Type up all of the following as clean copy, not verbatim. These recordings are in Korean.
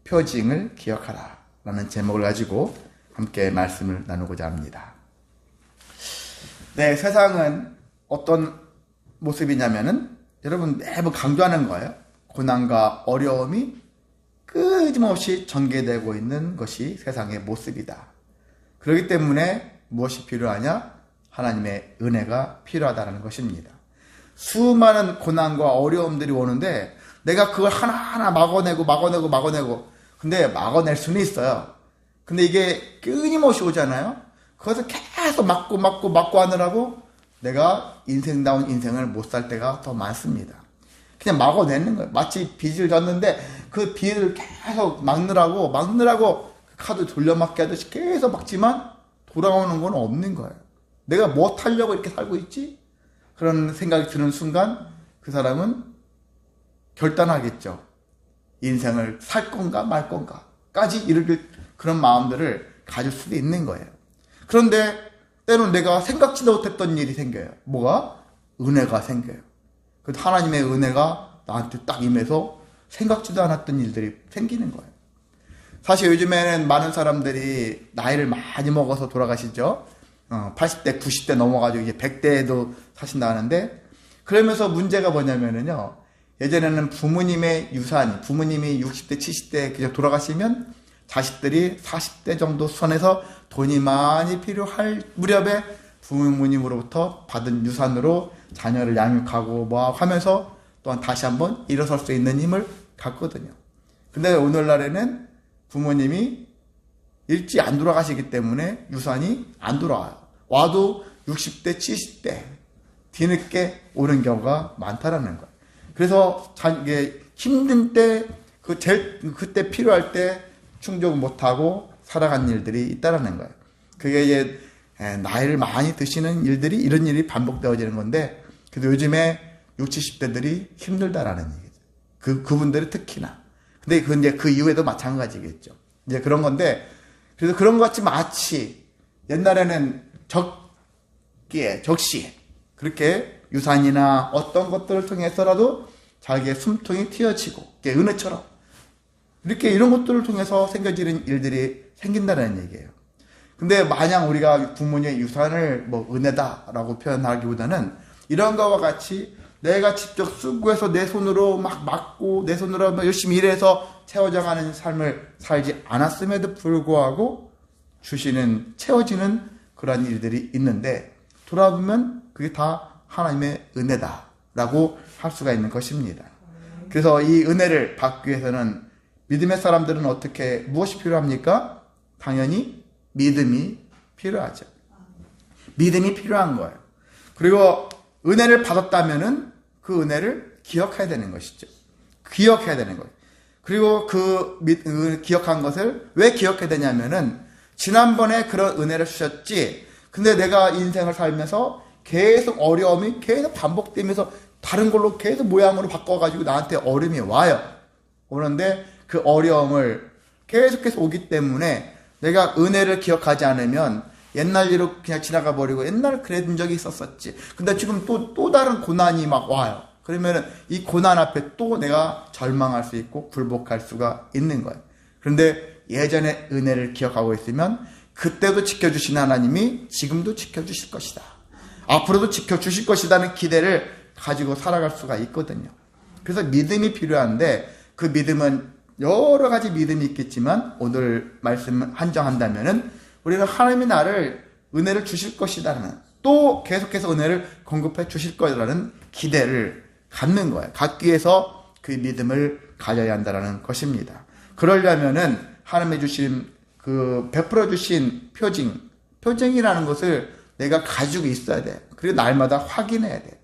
표징을 기억하라 라는 제목을 가지고 함께 말씀을 나누고자 합니다. 네, 세상은 어떤 모습이냐면은 여러분 매번 강조하는 거예요. 고난과 어려움이 끊임없이 전개되고 있는 것이 세상의 모습이다. 그렇기 때문에 무엇이 필요하냐? 하나님의 은혜가 필요하다는 것입니다. 수많은 고난과 어려움들이 오는데 내가 그걸 하나하나 막아내고 근데 막아낼 수는 있어요. 근데 이게 끊임없이 오잖아요. 그것을 계속 막고 하느라고 내가 인생다운 인생을 못 살 때가 더 많습니다. 그냥 막아내는 거예요. 마치 빚을 졌는데 그 빚을 계속 막느라고 그 카드 돌려막기 하듯이 계속 막지만 돌아오는 건 없는 거예요. 내가 뭐 하려고 이렇게 살고 있지? 그런 생각이 드는 순간 그 사람은 결단하겠죠. 인생을 살 건가 말 건가까지 이를 그런 마음들을 가질 수도 있는 거예요. 그런데 때로는 내가 생각지도 못했던 일이 생겨요. 뭐가? 은혜가 생겨요. 그 하나님의 은혜가 나한테 딱 임해서 생각지도 않았던 일들이 생기는 거예요. 사실 요즘에는 많은 사람들이 나이를 많이 먹어서 돌아가시죠. 80대, 90대 넘어가지고 이제 100대에도 사신다 하는데, 그러면서 문제가 뭐냐면은요, 예전에는 부모님의 유산, 부모님이 60대, 70대 그냥 돌아가시면 자식들이 40대 정도 선에서 돈이 많이 필요할 무렵에 부모님으로부터 받은 유산으로 자녀를 양육하고 뭐 하면서 또한 다시 한번 일어설 수 있는 힘을 갖거든요. 근데 오늘날에는 부모님이 일찍 안 돌아가시기 때문에 유산이 안 돌아와요. 와도 60대, 70대 뒤늦게 오는 경우가 많다라는 거예요. 그래서 이게 힘든 때, 그때 필요할 때 충족을 못하고 살아간 일들이 있다라는 거예요. 그게 이제 나이를 많이 드시는 일들이 이런 일이 반복되어지는 건데, 그래서 요즘에 60, 70대들이 힘들다라는 얘기죠. 그분들이 특히나. 근데 그 이후에도 마찬가지겠죠. 이제 그런 건데, 그래서 그런 것 같이 마치 옛날에는 적시에 그렇게 유산이나 어떤 것들을 통해서라도 자기의 숨통이 튀어지고 은혜처럼 이렇게 이런 것들을 통해서 생겨지는 일들이 생긴다는 얘기예요. 근데 마냥 우리가 부모님의 유산을 뭐 은혜다라고 표현하기보다는 이런 거와 같이 내가 직접 수고해서 내 손으로 막 막고 내 손으로 열심히 일해서 채워져가는 삶을 살지 않았음에도 불구하고 주시는, 채워지는 그런 일들이 있는데, 돌아보면 그게 다 하나님의 은혜다라고 할 수가 있는 것입니다. 그래서 이 은혜를 받기 위해서는 믿음의 사람들은 무엇이 필요합니까? 당연히 믿음이 필요하죠. 믿음이 필요한 거예요. 그리고 은혜를 받았다면은 그 은혜를 기억해야 되는 것이죠. 기억해야 되는 거예요. 그리고 기억한 것을 왜 기억해야 되냐면은 지난번에 그런 은혜를 주셨지. 근데 내가 인생을 살면서 계속 어려움이 계속 반복되면서 다른 걸로 계속 모양으로 바꿔가지고 나한테 어려움이 와요. 오는데 그 어려움을 계속해서 오기 때문에 내가 은혜를 기억하지 않으면 옛날 일로 그냥 지나가 버리고 옛날에 그랬던 적이 있었었지. 근데 지금 또 다른 고난이 막 와요. 그러면 이 고난 앞에 또 내가 절망할 수 있고 굴복할 수가 있는 거예요. 그런데 예전에 은혜를 기억하고 있으면 그때도 지켜주신 하나님이 지금도 지켜주실 것이다. 앞으로도 지켜주실 것이라는 기대를 가지고 살아갈 수가 있거든요. 그래서 믿음이 필요한데 그 믿음은 여러 가지 믿음이 있겠지만 오늘 말씀 한정한다면은 우리는 하나님이 나를 은혜를 주실 것이다라는, 또 계속해서 은혜를 공급해 주실 거라는 기대를 갖는 거예요. 갖기 위해서 그 믿음을 가져야 한다는 것입니다. 그러려면은 하나님이 주신 베풀어 주신 표징이라는 것을 내가 가지고 있어야 돼. 그리고 날마다 확인해야 돼.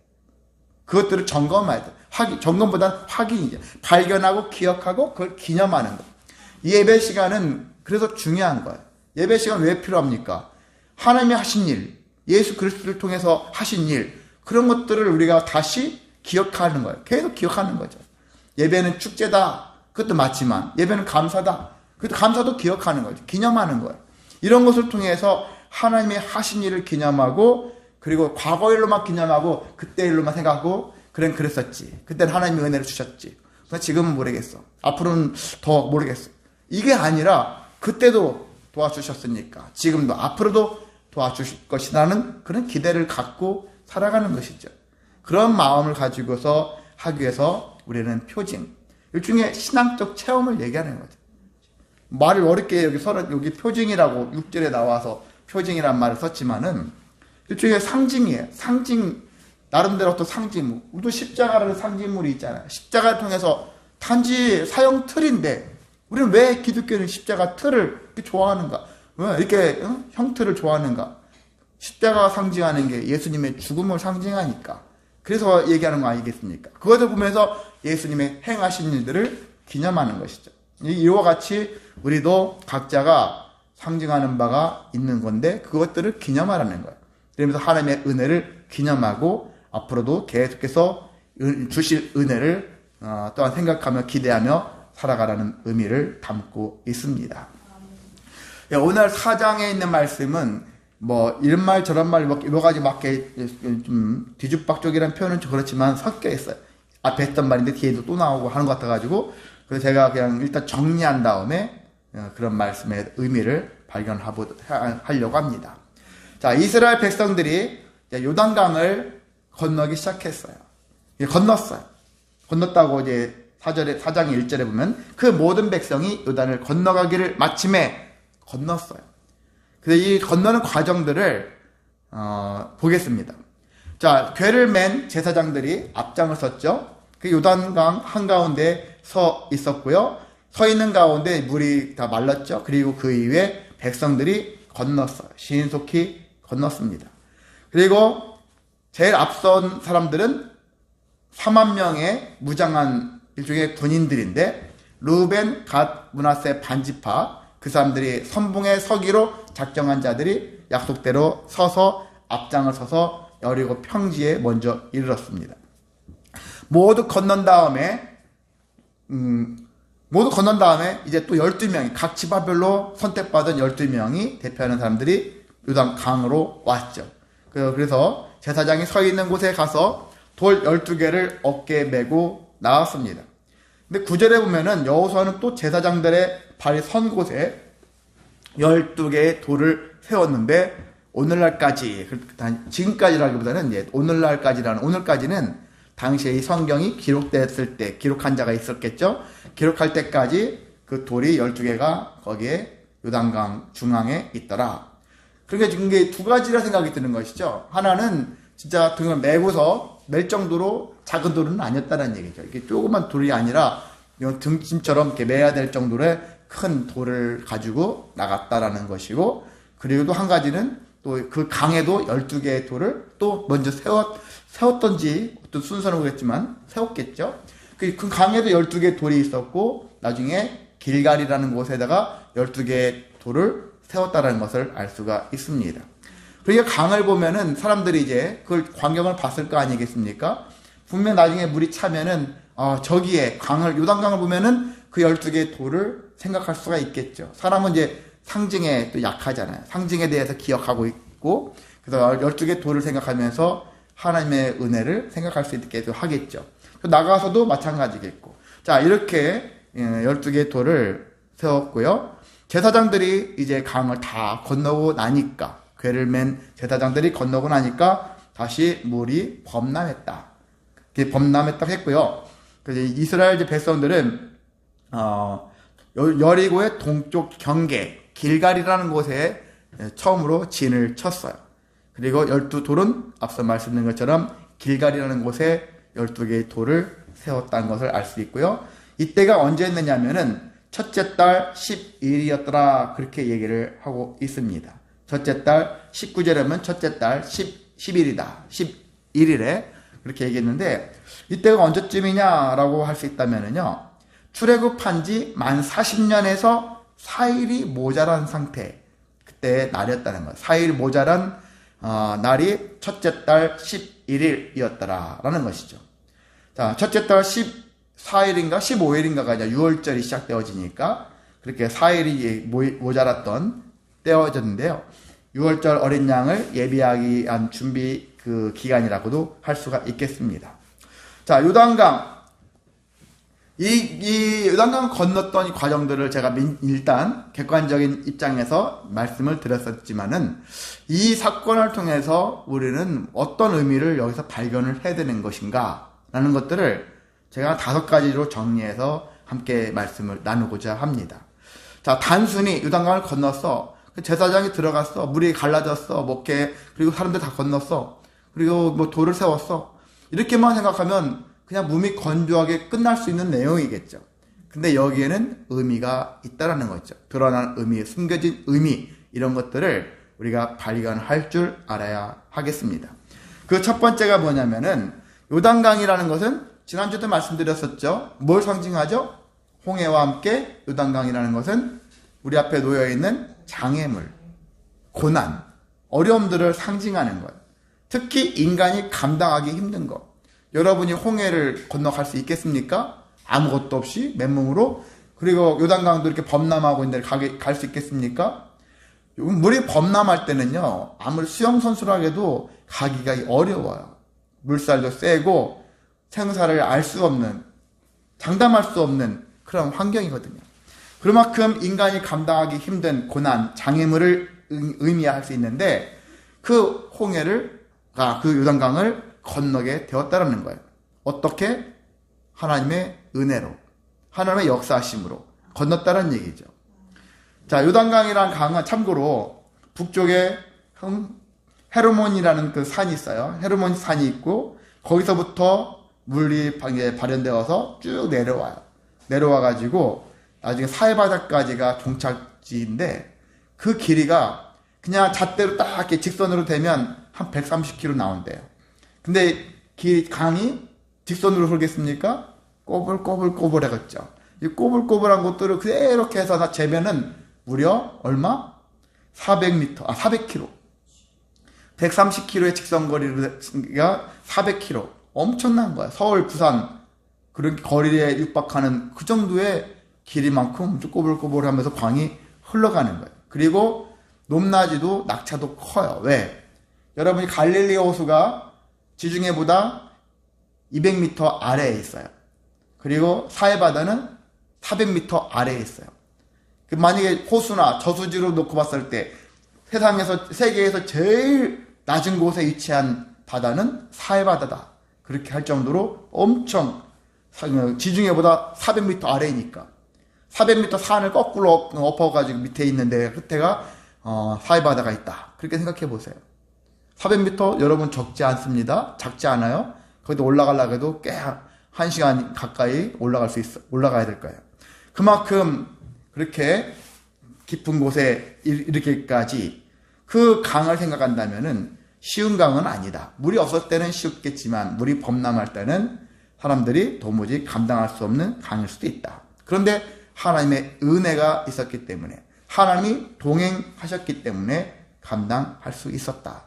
그것들을 점검해야 돼. 점검보다는 확인이죠. 발견하고 기억하고 그걸 기념하는 거. 예배 시간은 그래서 중요한 거예요. 예배 시간 왜 필요합니까? 하나님이 하신 일, 예수 그리스도를 통해서 하신 일, 그런 것들을 우리가 다시 기억하는 거예요. 계속 기억하는 거죠. 예배는 축제다. 그것도 맞지만 예배는 감사다. 그것도 감사도 기억하는 거죠. 기념하는 거예요. 이런 것을 통해서 하나님이 하신 일을 기념하고, 그리고 과거 일로만 기념하고 그때 일로만 생각하고, 그랬었지. 그때는 하나님이 은혜를 주셨지. 지금은 모르겠어. 앞으로는 더 모르겠어. 이게 아니라 그때도 도와주셨으니까 지금도 앞으로도 도와주실 것이라는 그런 기대를 갖고 살아가는 것이죠. 그런 마음을 가지고서 하기 위해서 우리는 표징, 일종의 신앙적 체험을 얘기하는 거죠. 말을 어렵게 여기 표징이라고 6절에 나와서 표징이란 말을 썼지만은 일종의 상징이에요. 상징, 나름대로 또 상징물. 우리도 십자가라는 상징물이 있잖아요. 십자가를 통해서 단지 사형 틀인데 우리는 왜 기독교는 십자가 틀을 이렇게 좋아하는가? 왜 이렇게 형틀을 좋아하는가? 십자가가 상징하는 게 예수님의 죽음을 상징하니까. 그래서 얘기하는 거 아니겠습니까? 그것을 보면서 예수님의 행하신 일들을 기념하는 것이죠. 이와 같이 우리도 각자가 상징하는 바가 있는 건데 그것들을 기념하라는 거예요. 그러면서 하나님의 은혜를 기념하고 앞으로도 계속해서 주실 은혜를 또한 생각하며 기대하며 살아가라는 의미를 담고 있습니다. 오늘 4장에 있는 말씀은 뭐 이런 말 저런 말 여러 가지 막 좀 뒤죽박죽이라는 표현은 좀 그렇지만 섞여 있어요. 앞에 했던 말인데 뒤에도 또 나오고 하는 것 같아가지고 그래서 제가 그냥 일단 정리한 다음에 그런 말씀의 의미를 발견하려고 합니다. 자, 이스라엘 백성들이 요단강을 건너기 시작했어요. 건넜어요. 건넜다고 이제 4장 1절에 보면 그 모든 백성이 요단을 건너가기를 마침에 건넜어요. 그래서 이 건너는 과정들을 보겠습니다. 자, 궤를 맨 제사장들이 앞장을 섰죠. 그 요단강 한가운데 서 있었고요. 서 있는 가운데 물이 다 말랐죠. 그리고 그 이후에 백성들이 건넜어요. 신속히 건넜습니다. 그리고 제일 앞선 사람들은 4만 명의 무장한 일종의 군인들인데 루벤, 갓, 므낫세 반지파 그 사람들이 선봉에 서기로 작정한 자들이 약속대로 서서 앞장을 서서 여리고 평지에 먼저 이르렀습니다. 모두 건넌 다음에 이제 또 12명이 각 지파별로 선택받은 12명이 대표하는 사람들이 요단 강으로 왔죠. 그래서 제사장이 서 있는 곳에 가서 돌 12개를 어깨에 메고 나왔습니다. 근데 9절에 보면은 여호수아는 또 제사장들의 발이 선 곳에 12개의 돌을 세웠는데 오늘날까지, 지금까지라기보다는 이제 오늘까지는 당시에 이 성경이 기록됐을 때 기록한 자가 있었겠죠. 기록할 때까지 그 돌이 12개가 거기에 요단강 중앙에 있더라. 그러니까 지금 이게 두 가지라 생각이 드는 것이죠. 하나는 진짜 등을 메고서 멜 정도로 작은 돌은 아니었다는 얘기죠. 이게 조그만 돌이 아니라 이런 등짐처럼 이렇게 매야 될 정도의 큰 돌을 가지고 나갔다라는 것이고, 그리고 또 한 가지는 또 그 강에도 12개의 돌을 또 먼저 세웠던지 어떤 순서는 모르겠지만 세웠겠죠. 그 강에도 12개의 돌이 있었고 나중에 길갈이라는 곳에다가 12개의 돌을 세웠다라는 것을 알 수가 있습니다. 그러니까 강을 보면은 사람들이 이제 그 광경을 봤을 거 아니겠습니까? 분명 나중에 물이 차면은 저기에 요단강을 보면은 그 12개의 돌을 생각할 수가 있겠죠. 사람은 이제 상징에 또 약하잖아요. 상징에 대해서 기억하고 있고, 그래서 12개의 돌을 생각하면서 하나님의 은혜를 생각할 수 있게 하겠죠. 나가서도 마찬가지겠고. 자, 이렇게 12개의 돌을 세웠고요. 제사장들이 이제 강을 다 건너고 나니까, 궤를 맨 제사장들이 건너고 나니까 다시 물이 범람했다. 범람했다 했고요. 그래서 이스라엘 백성들은 여리고의 동쪽 경계 길갈이라는 곳에 처음으로 진을 쳤어요. 그리고 12돌은 앞서 말씀드린 것처럼 길갈이라는 곳에 12개의 돌을 세웠다는 것을 알 수 있고요. 이때가 언제였느냐면은 첫째 달 12일이었더라 그렇게 얘기를 하고 있습니다. 첫째 달 19절에 보면 첫째 달 10일이다. 11일에 그렇게 얘기했는데, 이때가 언제쯤이냐라고 할 수 있다면은요, 출애굽한 지 만 40년에서 4일이 모자란 상태, 그때 날이었다는 거예요. 4일 모자란 날이 첫째 달 11일이었더라라는 것이죠. 자, 첫째 달 14일인가 15일인가가 이제 6월절이 시작되어지니까 그렇게 4일이 모자랐던 때어졌는데요. 6월절 어린 양을 예비하기 위한 준비 그 기간이라고도 할 수가 있겠습니다. 자, 요단강 이 요단강 건넜던 이 과정들을 제가 일단 객관적인 입장에서 말씀을 드렸었지만은 이 사건을 통해서 우리는 어떤 의미를 여기서 발견을 해야 되는 것인가 라는 것들을 제가 5가지로 정리해서 함께 말씀을 나누고자 합니다. 자, 단순히 요단강을 건넜어. 제사장이 들어갔어. 물이 갈라졌어. 먹게. 그리고 사람들 다 건넜어. 그리고 뭐 돌을 세웠어. 이렇게만 생각하면 그냥 몸이 건조하게 끝날 수 있는 내용이겠죠. 근데 여기에는 의미가 있다라는 거죠. 드러난 의미, 숨겨진 의미, 이런 것들을 우리가 발견할 줄 알아야 하겠습니다. 그 첫 번째가 뭐냐면은 요단강이라는 것은 지난주도 말씀드렸었죠. 뭘 상징하죠? 홍해와 함께 요단강이라는 것은 우리 앞에 놓여있는 장애물, 고난, 어려움들을 상징하는 것. 특히 인간이 감당하기 힘든 것. 여러분이 홍해를 건너갈 수 있겠습니까? 아무것도 없이 맨몸으로. 그리고 요단강도 이렇게 범람하고 있는데 갈 수 있겠습니까? 물이 범람할 때는요, 아무리 수영선수라 해도 가기가 어려워요. 물살도 세고 생사를 알 수 없는, 장담할 수 없는 그런 환경이거든요. 그만큼 인간이 감당하기 힘든 고난, 장애물을 의미할 수 있는데 그 홍해를, 그 요단강을 건너게 되었다라는 거예요. 어떻게? 하나님의 은혜로, 하나님의 역사하심으로 건넜다는 얘기죠. 자, 요단강이라는 강은 참고로 북쪽에 헤르몬이라는 그 산이 있어요. 헤르몬 산이 있고 거기서부터 물이 발현되어서 쭉 내려와요. 내려와가지고 나중에 사해바다까지가 종착지인데 그 길이가 그냥 잣대로 딱 이렇게 직선으로 되면 한 130km 나온대요. 근데 강이 직선으로 흐르겠습니까? 꼬불꼬불꼬불하겠죠. 이 꼬불꼬불한 것들을 그대로 해서 재면은 무려 얼마? 400km. 130km의 직선거리가 400km. 엄청난 거야. 서울, 부산 그런 거리에 육박하는 그 정도의 길이만큼 꼬불꼬불하면서 강이 흘러가는 거예요. 그리고 높낮이도 낙차도 커요. 왜? 여러분이 갈릴리 호수가 지중해보다 200m 아래에 있어요. 그리고 사해바다는 400m 아래에 있어요. 만약에 호수나 저수지로 놓고 봤을 때 세계에서 제일 낮은 곳에 위치한 바다는 사해바다다. 그렇게 할 정도로 엄청 지중해보다 400m 아래이니까 400m 산을 거꾸로 엎어가지고 밑에 있는데 끝에가 사해바다가 있다. 그렇게 생각해 보세요. 400m 여러분 적지 않습니다. 작지 않아요. 거기도 올라가려고 해도 꽤 1시간 가까이 올라가야 될 거예요. 그만큼 그렇게 깊은 곳에 이렇게까지 그 강을 생각한다면은 쉬운 강은 아니다. 물이 없을 때는 쉽겠지만 물이 범람할 때는 사람들이 도무지 감당할 수 없는 강일 수도 있다. 그런데 하나님의 은혜가 있었기 때문에 하나님이 동행하셨기 때문에 감당할 수 있었다.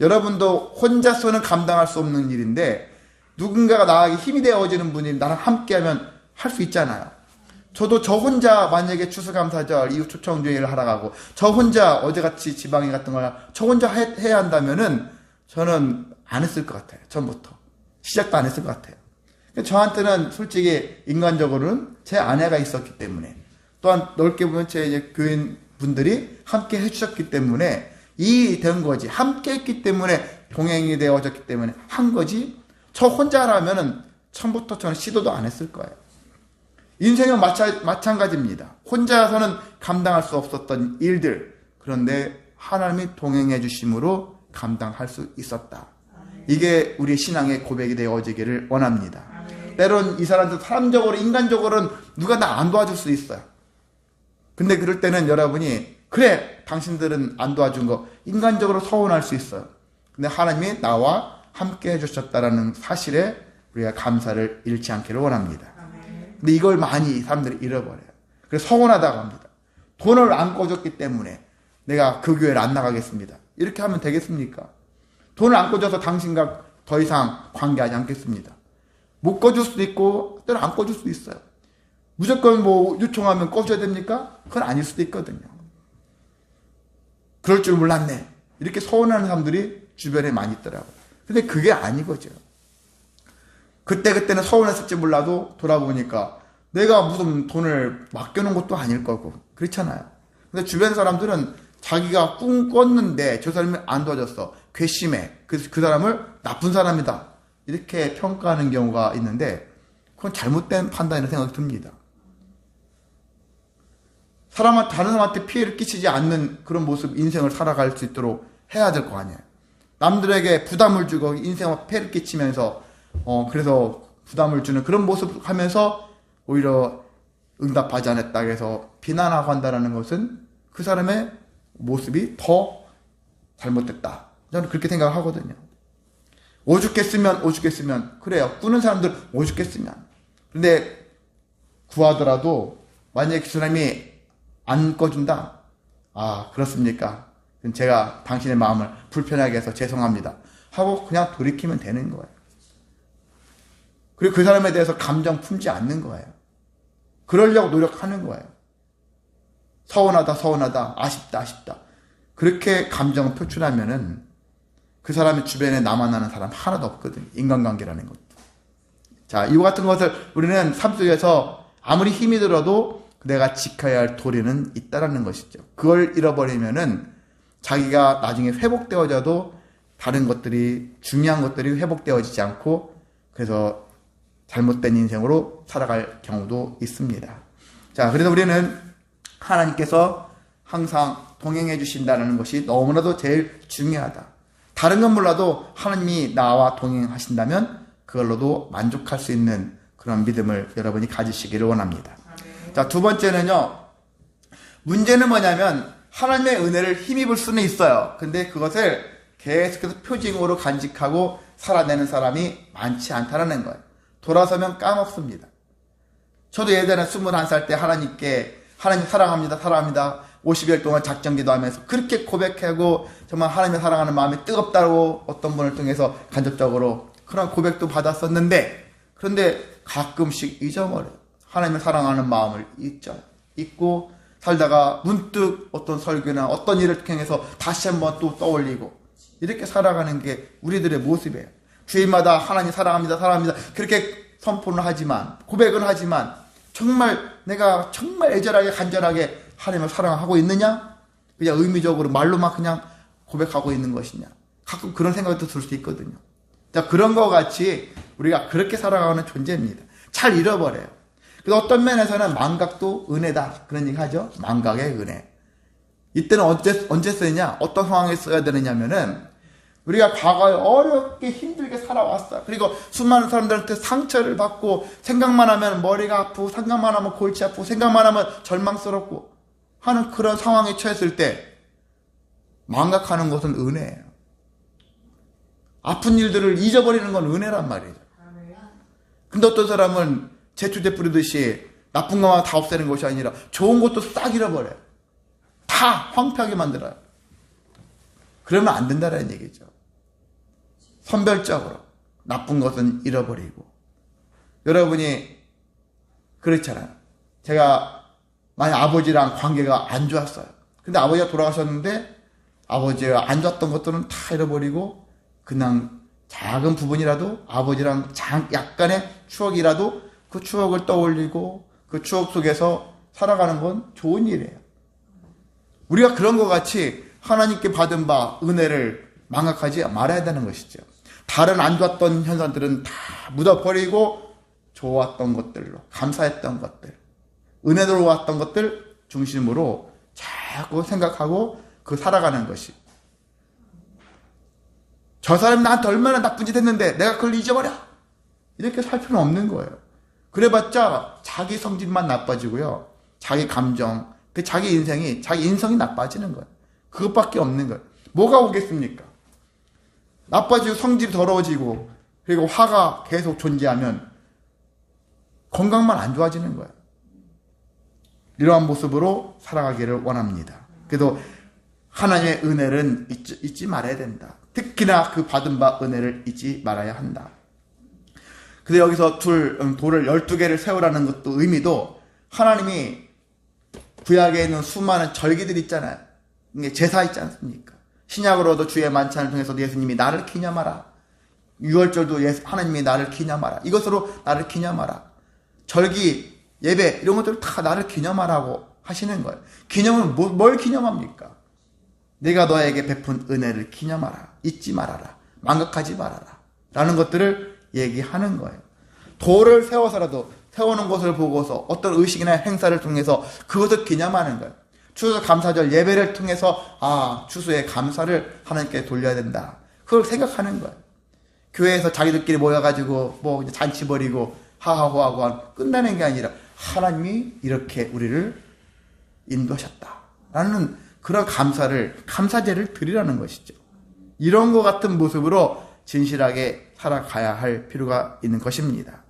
여러분도 혼자서는 감당할 수 없는 일인데 누군가가 나에게 힘이 되어지는 분이 나랑 함께하면 할 수 있잖아요. 저도 저 혼자 만약에 추수감사절 이후 초청주의를 하러 가고 저 혼자 어제같이 지방에 같은 걸 저 혼자 해야 한다면은 저는 안 했을 것 같아요. 처음부터 시작도 안 했을 것 같아요. 저한테는 솔직히 인간적으로는 제 아내가 있었기 때문에 또한 넓게 보면 제 교인 분들이 함께 해주셨기 때문에 이 된 거지. 함께 했기 때문에 동행이 되어졌기 때문에 한 거지. 저 혼자라면은 처음부터 저는 시도도 안 했을 거예요. 인생은 마찬가지입니다. 혼자서는 감당할 수 없었던 일들. 그런데 하나님이 동행해 주심으로 감당할 수 있었다. 이게 우리 신앙의 고백이 되어지기를 원합니다. 때론 이 사람들 사람적으로 인간적으로는 누가 나 안 도와줄 수 있어요. 근데 그럴 때는 여러분이 그래 당신들은 안 도와준 거 인간적으로 서운할 수 있어요. 근데 하나님이 나와 함께 해주셨다라는 사실에 우리가 감사를 잃지 않기를 원합니다. 근데 이걸 많이 사람들이 잃어버려요. 그래서 서운하다고 합니다. 돈을 안 꿔줬기 때문에 내가 그 교회를 안 나가겠습니다. 이렇게 하면 되겠습니까? 돈을 안 꿔줘서 당신과 더 이상 관계하지 않겠습니다. 못 꿔줄 수도 있고 때로 안 꿔줄 수도 있어요. 무조건 뭐 요청하면 꿔줘야 됩니까? 그건 아닐 수도 있거든요. 그럴 줄 몰랐네. 이렇게 서운하는 사람들이 주변에 많이 있더라고요. 근데 그게 아니거죠. 그때는 서운했을지 몰라도 돌아보니까 내가 무슨 돈을 맡겨놓은 것도 아닐 거고 그렇잖아요. 근데 주변 사람들은 자기가 꿈 꿨는데 저 사람이 안 도와줬어, 괘씸해, 그 사람을 나쁜 사람이다 이렇게 평가하는 경우가 있는데 그건 잘못된 판단이라는 생각이 듭니다. 다른 사람한테 피해를 끼치지 않는 그런 모습, 인생을 살아갈 수 있도록 해야 될 거 아니에요. 남들에게 부담을 주고 인생에 폐를 끼치면서 그래서 부담을 주는 그런 모습을 하면서 오히려 응답하지 않았다 해서 비난하고 한다는 것은 그 사람의 모습이 더 잘못됐다. 저는 그렇게 생각하거든요. 오죽했으면 그래요. 꾸는 사람들 오죽했으면. 근데 구하더라도 만약에 그 사람이 안 꺼준다. 아, 그렇습니까? 제가 당신의 마음을 불편하게 해서 죄송합니다 하고 그냥 돌이키면 되는 거예요. 그리고 그 사람에 대해서 감정 품지 않는 거예요. 그러려고 노력하는 거예요. 서운하다, 아쉽다. 그렇게 감정을 표출하면은 그 사람의 주변에 남아나는 사람 하나도 없거든요. 인간관계라는 것도. 자, 이와 같은 것을 우리는 삶 속에서 아무리 힘이 들어도 내가 지켜야 할 도리는 있다라는 것이죠. 그걸 잃어버리면은 자기가 나중에 회복되어져도 다른 것들이, 중요한 것들이 회복되어지지 않고 그래서 잘못된 인생으로 살아갈 경우도 있습니다. 자, 그래서 우리는 하나님께서 항상 동행해 주신다는 것이 너무나도 제일 중요하다. 다른 건 몰라도 하나님이 나와 동행하신다면 그걸로도 만족할 수 있는 그런 믿음을 여러분이 가지시기를 원합니다. 자, 두 번째는요. 문제는 뭐냐면 하나님의 은혜를 힘입을 수는 있어요. 근데 그것을 계속해서 표징으로 간직하고 살아내는 사람이 많지 않다는 거예요. 돌아서면 까먹습니다. 저도 예전에 21살 때 하나님께 하나님 사랑합니다. 50일 동안 작정기도 하면서 그렇게 고백하고 정말 하나님을 사랑하는 마음이 뜨겁다고 어떤 분을 통해서 간접적으로 그런 고백도 받았었는데 그런데 가끔씩 잊어버려요. 하나님을 사랑하는 마음을 잊고 살다가 문득 어떤 설교나 어떤 일을 통해서 다시 한번 또 떠올리고 이렇게 살아가는 게 우리들의 모습이에요. 주일마다 하나님 사랑합니다. 그렇게 선포는 하지만, 고백은 하지만 정말 내가 정말 애절하게 간절하게 하나님을 사랑하고 있느냐? 그냥 의미적으로 말로만 그냥 고백하고 있는 것이냐? 가끔 그런 생각도 들 수 있거든요. 자, 그런 것 같이 우리가 그렇게 살아가는 존재입니다. 잘 잃어버려요. 그래서 어떤 면에서는 망각도 은혜다. 그런 얘기 하죠. 망각의 은혜. 이때는 언제 쓰느냐? 어떤 상황에 써야 되느냐면은 우리가 과거에 어렵게 힘들게 살아왔어요. 그리고 수많은 사람들한테 상처를 받고 생각만 하면 머리가 아프고 생각만 하면 골치 아프고 생각만 하면 절망스럽고 하는 그런 상황에 처했을 때 망각하는 것은 은혜예요. 아픈 일들을 잊어버리는 건 은혜란 말이죠. 근데 어떤 사람은 제초제 뿌리듯이 나쁜 것만 다 없애는 것이 아니라 좋은 것도 싹 잃어버려요. 다 황폐하게 만들어요. 그러면 안 된다는 얘기죠. 선별적으로 나쁜 것은 잃어버리고. 여러분이 그렇잖아요. 제가 만약 아버지랑 관계가 안 좋았어요. 근데 아버지가 돌아가셨는데 아버지가 안 좋았던 것들은 다 잃어버리고 그냥 작은 부분이라도 아버지랑 약간의 추억이라도 그 추억을 떠올리고 그 추억 속에서 살아가는 건 좋은 일이에요. 우리가 그런 것 같이 하나님께 받은 바 은혜를 망각하지 말아야 되는 것이죠. 다른 안 좋았던 현상들은 다 묻어버리고 좋았던 것들로, 감사했던 것들, 은혜로 왔던 것들 중심으로 자꾸 생각하고 그 살아가는 것이. 저 사람이 나한테 얼마나 나쁜 짓 했는데 내가 그걸 잊어버려. 이렇게 살 필요는 없는 거예요. 그래봤자 자기 성질만 나빠지고요. 자기 감정, 자기 인성이 나빠지는 거예요. 그것밖에 없는 거예요. 뭐가 오겠습니까? 나빠지고 성질이 더러워지고 그리고 화가 계속 존재하면 건강만 안 좋아지는 거예요. 이러한 모습으로 살아가기를 원합니다. 그래도 하나님의 은혜를 잊지 말아야 된다. 특히나 그 받은 바 은혜를 잊지 말아야 한다. 근데 여기서 돌을 12개를 세우라는 것도 의미도 하나님이 구약에 있는 수많은 절기들 있잖아요. 이게 제사 있지 않습니까? 신약으로도 주의 만찬을 통해서도 예수님이 나를 기념하라. 유월절도 하나님이 나를 기념하라. 이것으로 나를 기념하라. 절기 예배 이런 것들 다 나를 기념하라고 하시는 거예요. 기념은 뭘 기념합니까? 내가 너에게 베푼 은혜를 기념하라. 잊지 말아라. 망각하지 말아라. 라는 것들을 얘기하는 거예요. 돌을 세워서라도 세우는 것을 보고서 어떤 의식이나 행사를 통해서 그것을 기념하는 거예요. 추수 감사절 예배를 통해서 추수의 감사를 하나님께 돌려야 된다. 그걸 생각하는 거예요. 교회에서 자기들끼리 모여가지고 뭐 잔치 벌이고 하하호하고 끝나는 게 아니라 하나님이 이렇게 우리를 인도하셨다라는 그런 감사제를 드리라는 것이죠. 이런 것 같은 모습으로 진실하게 살아가야 할 필요가 있는 것입니다.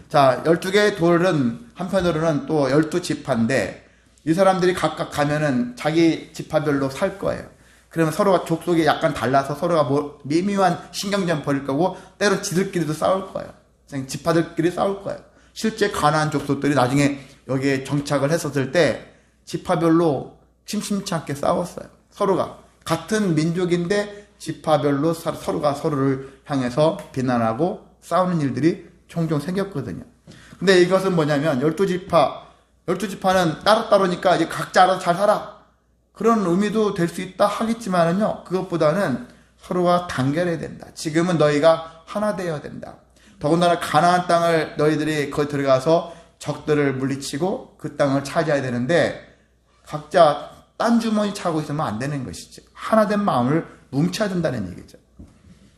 자, 12개의 돌은 한편으로는 또 12지파인데 이 사람들이 각각 가면은 자기 지파별로 살 거예요. 그러면 서로가 족속이 약간 달라서 서로가 미묘한 신경전 벌일 거고 때로 지들끼리도 싸울 거예요. 지파들끼리 싸울 거예요. 실제 가나안 족속들이 나중에 여기에 정착을 했었을 때 지파별로 심심치 않게 싸웠어요. 서로가 같은 민족인데 지파별로 서로가 서로를 향해서 비난하고 싸우는 일들이 종종 생겼거든요. 근데 이것은 뭐냐면 12지파는 따로따로니까 이제 각자 알아서 잘 살아. 그런 의미도 될 수 있다 하겠지만은요, 그것보다는 서로가 단결해야 된다. 지금은 너희가 하나 되어야 된다. 더군다나 가나안 땅을 너희들이 거기 들어가서 적들을 물리치고 그 땅을 차지해야 되는데 각자 딴 주머니 차고 있으면 안 되는 것이죠. 하나된 마음을 뭉쳐야 된다는 얘기죠.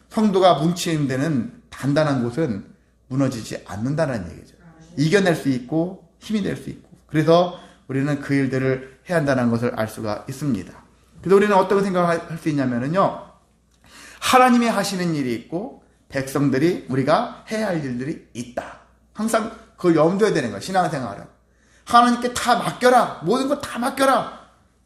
성도가 뭉치는 데는 단단한 곳은 무너지지 않는다는 얘기죠. 이겨낼 수 있고 힘이 될 수 있고 그래서 우리는 그 일들을 해야 한다는 것을 알 수가 있습니다. 그래서 우리는 어떤 생각을 할 수 있냐면요, 하나님이 하시는 일이 있고 백성들이 우리가 해야 할 일들이 있다. 항상 그걸 염두에 되는 거예요. 신앙생활은 하나님께 다 맡겨라. 모든 걸 다 맡겨라.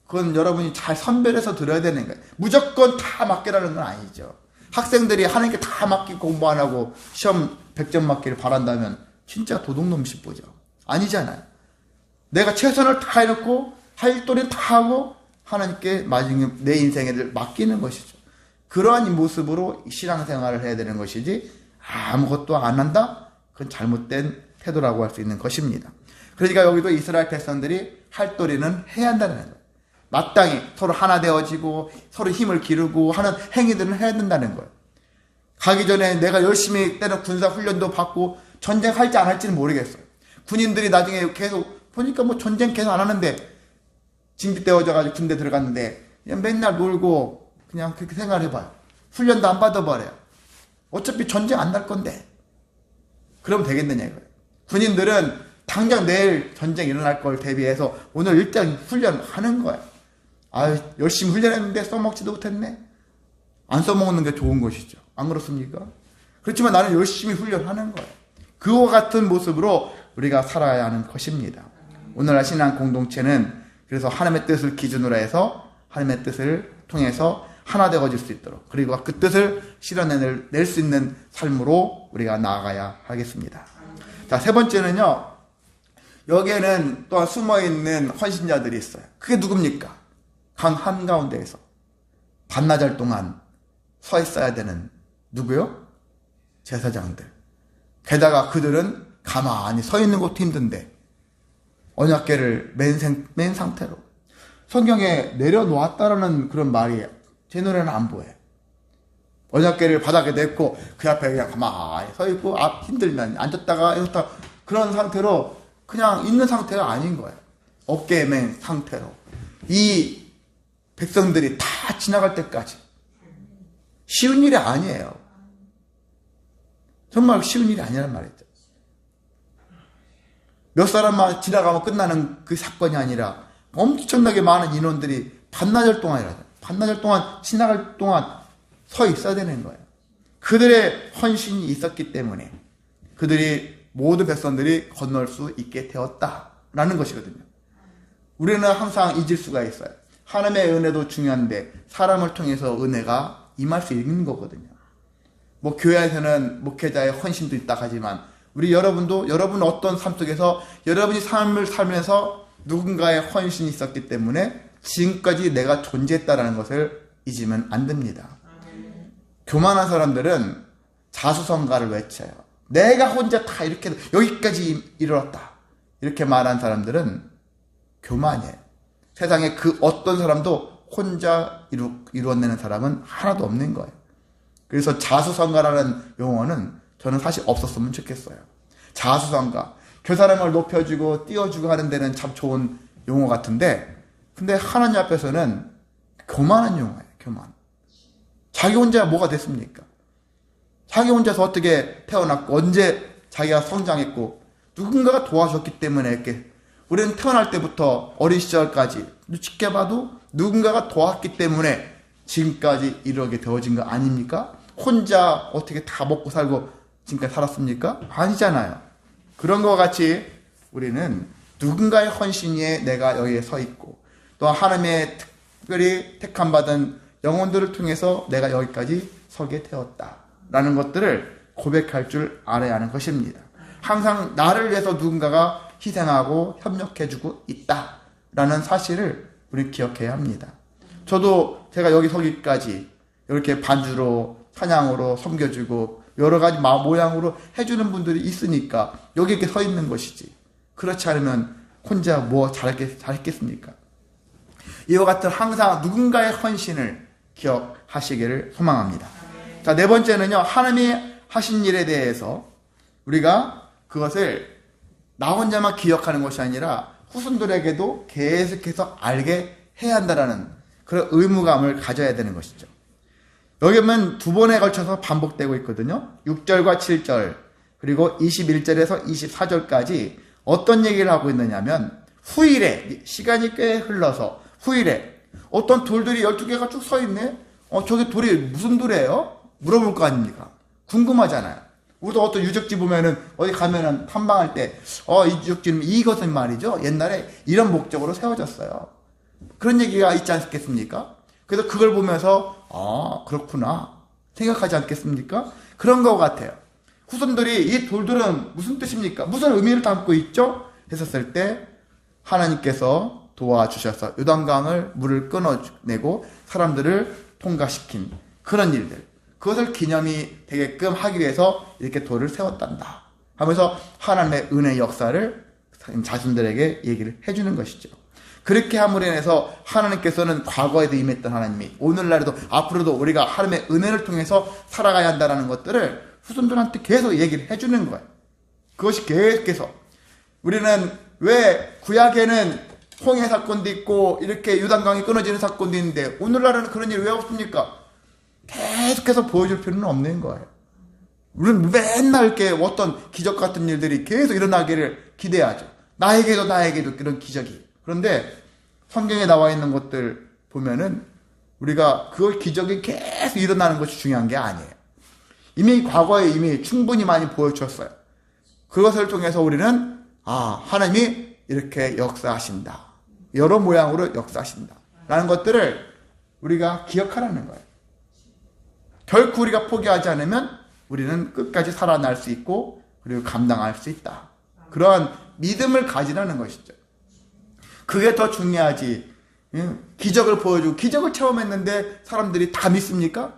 그건 여러분이 잘 선별해서 들어야 되는 거예요. 무조건 다 맡겨라는 건 아니죠. 학생들이 하나님께 다 맡기고 공부 안 하고 시험 100점 맞기를 바란다면 진짜 도둑놈 싶보죠. 아니잖아요. 내가 최선을 다 해놓고 할 도리는 다 하고 하나님께 마지막에 내 인생을 맡기는 것이죠. 그러한 모습으로 신앙생활을 해야 되는 것이지 아무것도 안 한다? 그건 잘못된 태도라고 할 수 있는 것입니다. 그러니까 여기도 이스라엘 백성들이 할 도리는 해야 한다는 거예요. 마땅히 서로 하나 되어지고 서로 힘을 기르고 하는 행위들은 해야 된다는 거예요. 가기 전에 내가 열심히 때는 군사 훈련도 받고 전쟁할지 안 할지는 모르겠어요. 군인들이 나중에 계속 보니까 뭐 전쟁 계속 안 하는데 징집되어져가지고 군대 들어갔는데 그냥 맨날 놀고 그냥 그렇게 생활해봐요. 훈련도 안 받아버려요. 어차피 전쟁 안 날 건데 그러면 되겠느냐 이거예요. 군인들은 당장 내일 전쟁 일어날 걸 대비해서 오늘 일단 훈련하는 거예요. 열심히 훈련했는데 써먹지도 못했네. 안 써먹는 게 좋은 것이죠. 안 그렇습니까? 그렇지만 나는 열심히 훈련하는 거예요. 그와 같은 모습으로 우리가 살아야 하는 것입니다. 오늘날 신앙 공동체는 그래서 하나님의 뜻을 기준으로 해서 하나님의 뜻을 통해서 하나 되어질 수 있도록 그리고 그 뜻을 실현해낼 수 있는 삶으로 우리가 나아가야 하겠습니다. 자, 세 번째는요. 여기에는 또한 숨어있는 헌신자들이 있어요. 그게 누굽니까? 강 한가운데에서 반나절 동안 서 있어야 되는 누구요? 제사장들. 게다가 그들은 가만히 서 있는 것도 힘든데 언약궤를 맨 상태로 성경에 내려놓았다라는 그런 말이 제 눈에는 안 보여요. 언약궤를 바닥에 냈고 그 앞에 그냥 가만히 서 있고 힘들면 앉았다가 이렇다 그런 상태로 그냥 있는 상태가 아닌 거예요. 어깨에 맨 상태로 이 백성들이 다 지나갈 때까지 쉬운 일이 아니에요. 정말 쉬운 일이 아니란 말이죠. 몇 사람만 지나가면 끝나는 그 사건이 아니라 엄청나게 많은 인원들이 반나절 동안 지나갈 동안 서 있어야 되는 거예요. 그들의 헌신이 있었기 때문에 그들이 모든 백성들이 건널 수 있게 되었다라는 것이거든요. 우리는 항상 잊을 수가 있어요. 하나님의 은혜도 중요한데 사람을 통해서 은혜가 임할 수 있는 거거든요. 뭐 교회에서는 목회자의 헌신도 있다 하지만 여러분 어떤 삶 속에서 여러분이 삶을 살면서 누군가의 헌신이 있었기 때문에 지금까지 내가 존재했다라는 것을 잊으면 안 됩니다. 교만한 사람들은 자수성가를 외쳐요. 내가 혼자 다 이렇게 여기까지 이르렀다. 이렇게 말한 사람들은 교만이에요. 세상에 그 어떤 사람도 혼자 이루어내는 사람은 하나도 없는 거예요. 그래서 자수성가라는 용어는 저는 사실 없었으면 좋겠어요. 자수성가. 그 사람을 높여주고 띄워주고 하는 데는 참 좋은 용어 같은데, 근데 하나님 앞에서는 교만한 용어예요. 교만. 자기 혼자 뭐가 됐습니까? 자기 혼자서 어떻게 태어났고 언제 자기가 성장했고 누군가가 도와줬기 때문에 이렇게 우리는 태어날 때부터 어린 시절까지 지켜봐도 누군가가 도왔기 때문에 지금까지 이르게 되어진 거 아닙니까? 혼자 어떻게 다 먹고 살고 지금까지 살았습니까? 아니잖아요. 그런 것과 같이 우리는 누군가의 헌신 위에 내가 여기에 서 있고 또 하나님의 특별히 택함받은 영혼들을 통해서 내가 여기까지 서게 되었다라는 것들을 고백할 줄 알아야 하는 것입니다. 항상 나를 위해서 누군가가 희생하고 협력해주고 있다라는 사실을 우리 기억해야 합니다. 저도 제가 여기 서기까지 이렇게 반주로 찬양으로 섬겨주고 여러 가지 모양으로 해주는 분들이 있으니까 여기 이렇게 서 있는 것이지. 그렇지 않으면 혼자 뭐 잘했겠습니까? 이와 같은 항상 누군가의 헌신을 기억하시기를 소망합니다. 자, 네 번째는요, 하나님이 하신 일에 대해서 우리가 그것을 나 혼자만 기억하는 것이 아니라 후손들에게도 계속해서 알게 해야 한다는 그런 의무감을 가져야 되는 것이죠. 여기 보면 두 번에 걸쳐서 반복되고 있거든요. 6절과 7절 그리고 21절에서 24절까지 어떤 얘기를 하고 있느냐면 후일에 시간이 꽤 흘러서 후일에 어떤 돌들이 12개가 쭉 서 있네. 저게 돌이 무슨 돌이에요? 물어볼 거 아닙니까? 궁금하잖아요. 우리도 어떤 유적지 보면은 어디 가면은 탐방할 때 이 유적지는 이것은 말이죠. 옛날에 이런 목적으로 세워졌어요. 그런 얘기가 있지 않겠습니까? 그래서 그걸 보면서 그렇구나 생각하지 않겠습니까? 그런 것 같아요. 후손들이 이 돌들은 무슨 뜻입니까? 무슨 의미를 담고 있죠? 했었을 때 하나님께서 도와주셔서 요단강을 물을 끊어내고 사람들을 통과시킨 그런 일들, 그것을 기념이 되게끔 하기 위해서 이렇게 돌을 세웠단다 하면서 하나님의 은혜의 역사를 자신들에게 얘기를 해주는 것이죠. 그렇게 함으로 인해서 하나님께서는 과거에도 임했던 하나님이 오늘날에도 앞으로도 우리가 하나님의 은혜를 통해서 살아가야 한다는 것들을 후손들한테 계속 얘기를 해주는 거예요. 그것이 계속해서 우리는 왜 구약에는 홍해 사건도 있고 이렇게 요단강이 끊어지는 사건도 있는데 오늘날에는 그런 일이 왜 없습니까? 계속해서 보여줄 필요는 없는 거예요. 우리는 맨날 이렇게 어떤 기적 같은 일들이 계속 일어나기를 기대하죠. 나에게도 그런 기적이. 그런데 성경에 나와 있는 것들 보면은 우리가 그 기적이 계속 일어나는 것이 중요한 게 아니에요. 이미 과거에 이미 충분히 많이 보여주었어요. 그것을 통해서 우리는 하나님이 이렇게 역사하신다. 여러 모양으로 역사하신다. 라는 것들을 우리가 기억하라는 거예요. 결코 우리가 포기하지 않으면 우리는 끝까지 살아날 수 있고 그리고 감당할 수 있다. 그러한 믿음을 가지라는 것이죠. 그게 더 중요하지. 기적을 보여주고 기적을 체험했는데 사람들이 다 믿습니까?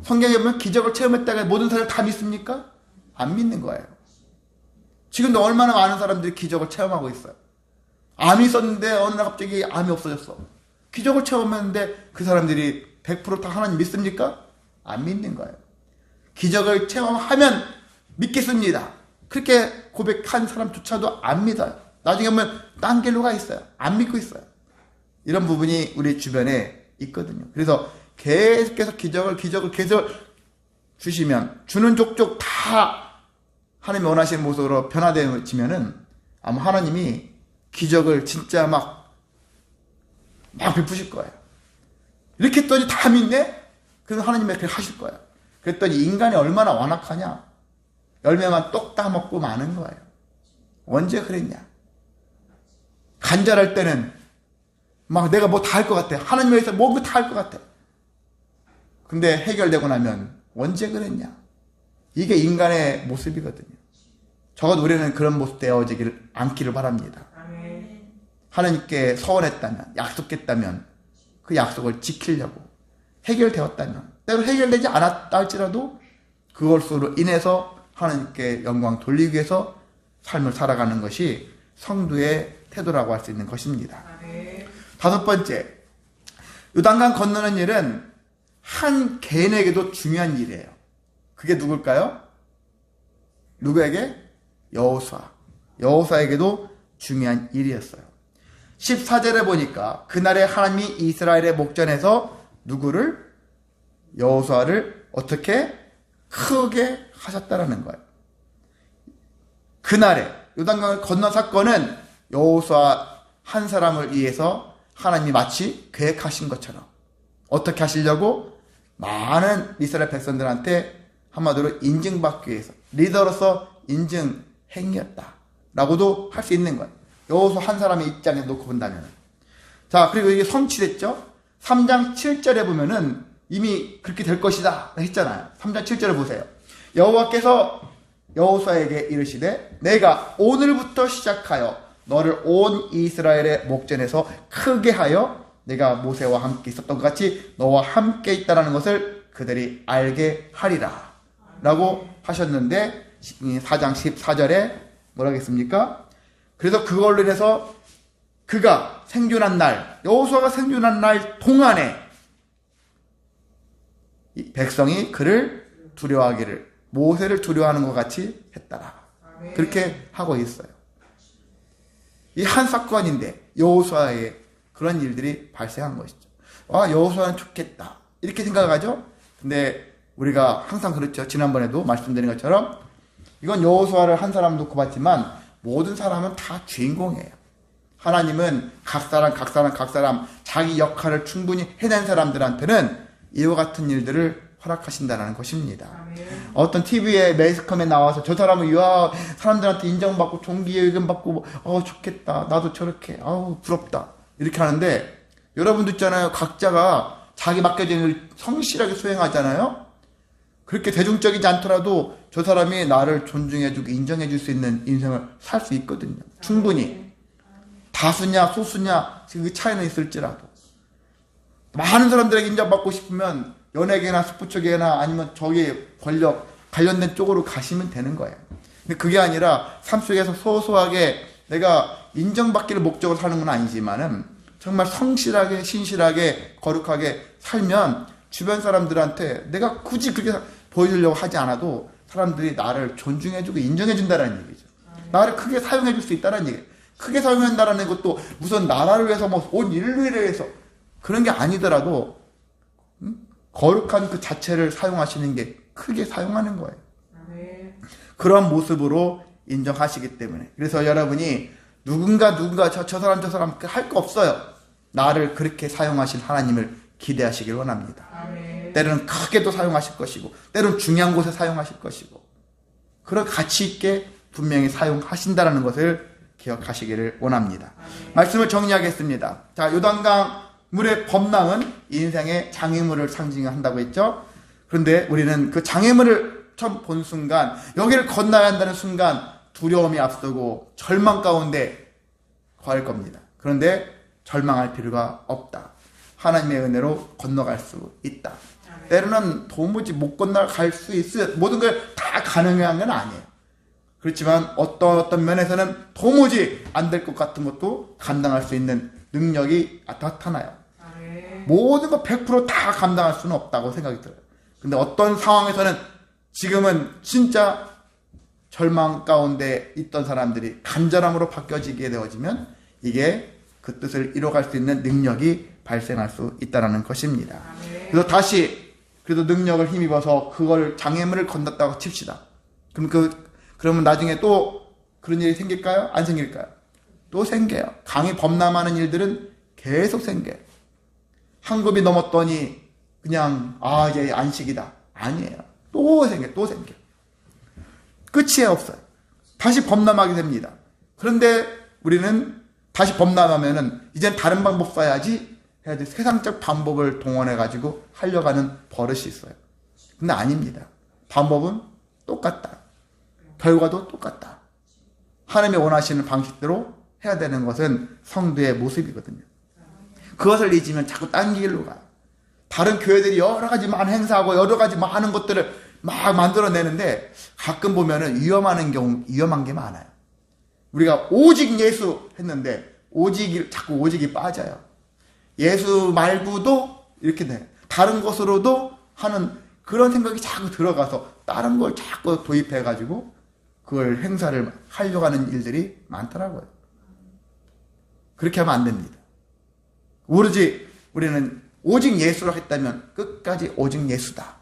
성경에 보면 기적을 체험했다가 모든 사람이 다 믿습니까? 안 믿는 거예요. 지금도 얼마나 많은 사람들이 기적을 체험하고 있어요. 암이 있었는데 어느 날 갑자기 암이 없어졌어. 기적을 체험했는데 그 사람들이 100% 다 하나님 믿습니까? 안 믿는 거예요. 기적을 체험하면 믿겠습니다. 그렇게 고백한 사람조차도 안 믿어요. 나중에 보면 딴 길로 가 있어요. 안 믿고 있어요. 이런 부분이 우리 주변에 있거든요. 그래서 계속해서 기적을 계속 주시면 주는 족족 다 하나님이 원하시는 모습으로 변화되어지면은 아마 하나님이 기적을 진짜 막 베푸실 거예요. 이렇게 했더니 다 믿네? 그래서 하나님이 그렇게 하실 거예요. 그랬더니 인간이 얼마나 완악하냐? 열매만 똑 따먹고 마는 거예요. 언제 그랬냐? 간절할 때는 막 내가 뭐 다 할 것 같아. 하나님 위해서 뭐 다 할 것 같아. 근데 해결되고 나면 언제 그랬냐? 이게 인간의 모습이거든요. 적어도 우리는 그런 모습 되어지길 않기를 바랍니다. 하나님께 서원했다면, 약속했다면 그 약속을 지키려고 해결되었다면, 때로 해결되지 않았다 할지라도 그것으로 인해서 하나님께 영광 돌리기 위해서 삶을 살아가는 것이 성도의 태도라고 할 수 있는 것입니다. 다섯 번째, 요단강 건너는 일은 한 개인에게도 중요한 일이에요. 그게 누굴까요? 누구에게? 여호수아. 여호수아에게도 중요한 일이었어요. 14절에 보니까 그날에 하나님이 이스라엘의 목전에서 누구를? 여호수아를 어떻게? 크게 하셨다라는 거예요. 그날에 요단강을 건넌 사건은 여호수아 한 사람을 위해서 하나님이 마치 계획하신 것처럼 어떻게 하시려고? 많은 이스라엘 백성들한테 한마디로 인증받기 위해서 리더로서 인증 행위였다 라고도 할 수 있는 거예요. 여호수아 한 사람의 입장에 놓고 본다면. 자, 그리고 이게 성취됐죠. 3장 7절에 보면은 이미 그렇게 될 것이다 했잖아요. 3장 7절을 보세요. 여호와께서 여호수아에게 이르시되 내가 오늘부터 시작하여 너를 온 이스라엘의 목전에서 크게 하여 내가 모세와 함께 있었던 것 같이 너와 함께 있다는 것을 그들이 알게 하리라 라고 하셨는데 4장 14절에 뭐라고 했습니까? 그래서 그걸로 인해서 그가 생존한 날, 여호수아가 생존한 날 동안에 백성이 그를 두려워하기를 모세를 두려워하는 것 같이 했다라. 그렇게 하고 있어요. 이 한 사건인데 여호수아에 그런 일들이 발생한 것이죠. 아, 여호수아는 좋겠다 이렇게 생각하죠. 근데 우리가 항상 그렇죠. 지난번에도 말씀드린 것처럼 이건 여호수아를 한 사람 놓고 봤지만 모든 사람은 다 주인공이에요. 하나님은 각 사람 자기 역할을 충분히 해낸 사람들한테는 이와 같은 일들을 허락하신다는 것입니다. 어떤 TV에 매스컴에 나와서 저 사람은 사람들한테 인정받고 존귀의금 받고 좋겠다 나도 저렇게 부럽다 이렇게 하는데 여러분도 있잖아요. 각자가 자기 맡겨진 일을 성실하게 수행하잖아요. 그렇게 대중적이지 않더라도 저 사람이 나를 존중해주고 인정해줄 수 있는 인생을 살 수 있거든요. 충분히. 다수냐 소수냐 그 차이는 있을지라도 많은 사람들에게 인정받고 싶으면 연예계나 스포츠계나 아니면 저기 권력 관련된 쪽으로 가시면 되는 거예요. 근데 그게 아니라 삶 속에서 소소하게 내가 인정받기를 목적으로 사는 건 아니지만은 정말 성실하게 신실하게 거룩하게 살면 주변 사람들한테 내가 굳이 그렇게 보여주려고 하지 않아도 사람들이 나를 존중해주고 인정해준다는 얘기죠. 나를 크게 사용해줄 수 있다는 얘기예요. 크게 사용한다는 것도 무슨 나라를 위해서 온 인류를 위해서 그런 게 아니더라도 거룩한 그 자체를 사용하시는 게 크게 사용하는 거예요. 그런 모습으로 인정하시기 때문에. 그래서 여러분이 누군가 저 사람 할 거 없어요. 나를 그렇게 사용하실 하나님을 기대하시길 원합니다. 때로는 크게도 사용하실 것이고 때로는 중요한 곳에 사용하실 것이고 그런 가치 있게 분명히 사용하신다는 것을 기억하시기를 원합니다. 말씀을 정리하겠습니다. 자, 요단강 물의 범람은 인생의 장애물을 상징한다고 했죠. 그런데 우리는 그 장애물을 처음 본 순간 여기를 건너야 한다는 순간 두려움이 앞서고 절망 가운데 거할 겁니다. 그런데 절망할 필요가 없다. 하나님의 은혜로 건너갈 수 있다. 때로는 도무지 못 건너갈 수 있어요. 모든 걸 다 가능한 건 아니에요. 그렇지만 어떤 면에서는 도무지 안 될 것 같은 것도 감당할 수 있는 능력이 나타나요. 모든 거 100% 감당할 수는 없다고 생각이 들어요. 근데 어떤 상황에서는 지금은 진짜 절망 가운데 있던 사람들이 간절함으로 바뀌어지게 되어지면 이게 그 뜻을 이뤄갈 수 있는 능력이 발생할 수 있다는 것입니다. 그래서 다시 그래도 능력을 힘입어서 그걸 장애물을 건넜다고 칩시다. 그러면 나중에 또 그런 일이 생길까요? 안 생길까요? 또 생겨요. 강이 범람하는 일들은 계속 생겨요. 한 굽이 넘었더니 그냥 이제 안식이다. 아니에요. 또 생겨. 끝이 없어요. 다시 범람하게 됩니다. 그런데 우리는 다시 범람하면은 이젠 다른 방법 써야지 해야지 세상적 방법을 동원해가지고 하려고 하는 버릇이 있어요. 근데 아닙니다. 방법은 똑같다. 결과도 똑같다. 하나님이 원하시는 방식대로 해야 되는 것은 성도의 모습이거든요. 그것을 잊으면 자꾸 딴 길로 가요. 다른 교회들이 여러 가지 많은 행사하고 여러 가지 많은 것들을 막 만들어내는데 가끔 보면은 위험한 게 많아요. 우리가 오직 예수 했는데 자꾸 오직이 빠져요. 예수 말고도 이렇게 돼. 다른 것으로도 하는 그런 생각이 자꾸 들어가서 다른 걸 자꾸 도입해가지고 그걸 행사를 하려고 하는 일들이 많더라고요. 그렇게 하면 안 됩니다. 오로지 우리는 오직 예수로 했다면 끝까지 오직 예수다.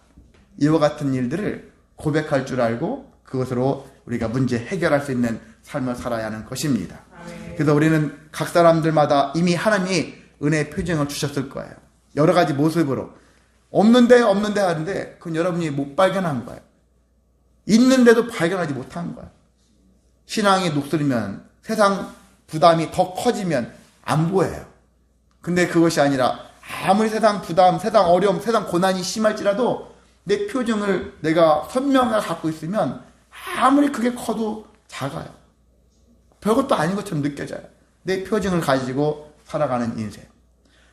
이와 같은 일들을 고백할 줄 알고 그것으로 우리가 문제 해결할 수 있는 삶을 살아야 하는 것입니다. 그래서 우리는 각 사람들마다 이미 하나님이 은혜의 표징을 주셨을 거예요. 여러 가지 모습으로. 없는데 하는데 그건 여러분이 못 발견한 거예요. 있는데도 발견하지 못한 거예요. 신앙이 녹슬면 세상 부담이 더 커지면 안 보여요. 근데 그것이 아니라 아무리 세상 부담, 세상 어려움, 세상 고난이 심할지라도 내 표정을 내가 선명하게 갖고 있으면 아무리 그게 커도 작아요. 별것도 아닌 것처럼 느껴져요. 내 표정을 가지고 살아가는 인생.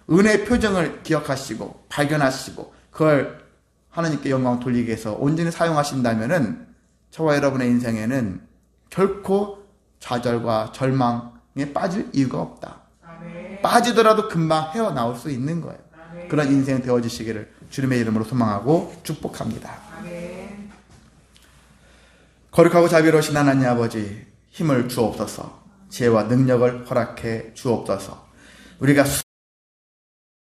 은혜의 표정을 기억하시고 발견하시고 그걸 하나님께 영광 돌리기 위해서 온전히 사용하신다면은 저와 여러분의 인생에는 결코 좌절과 절망에 빠질 이유가 없다. 아멘. 빠지더라도 금방 헤어나올 수 있는 거예요. 아멘. 그런 인생 되어주시기를 주님의 이름으로 소망하고 축복합니다. 아멘. 거룩하고 자비로우신 하나님 아버지 힘을 주옵소서. 지혜와 능력을 허락해 주옵소서. 우리가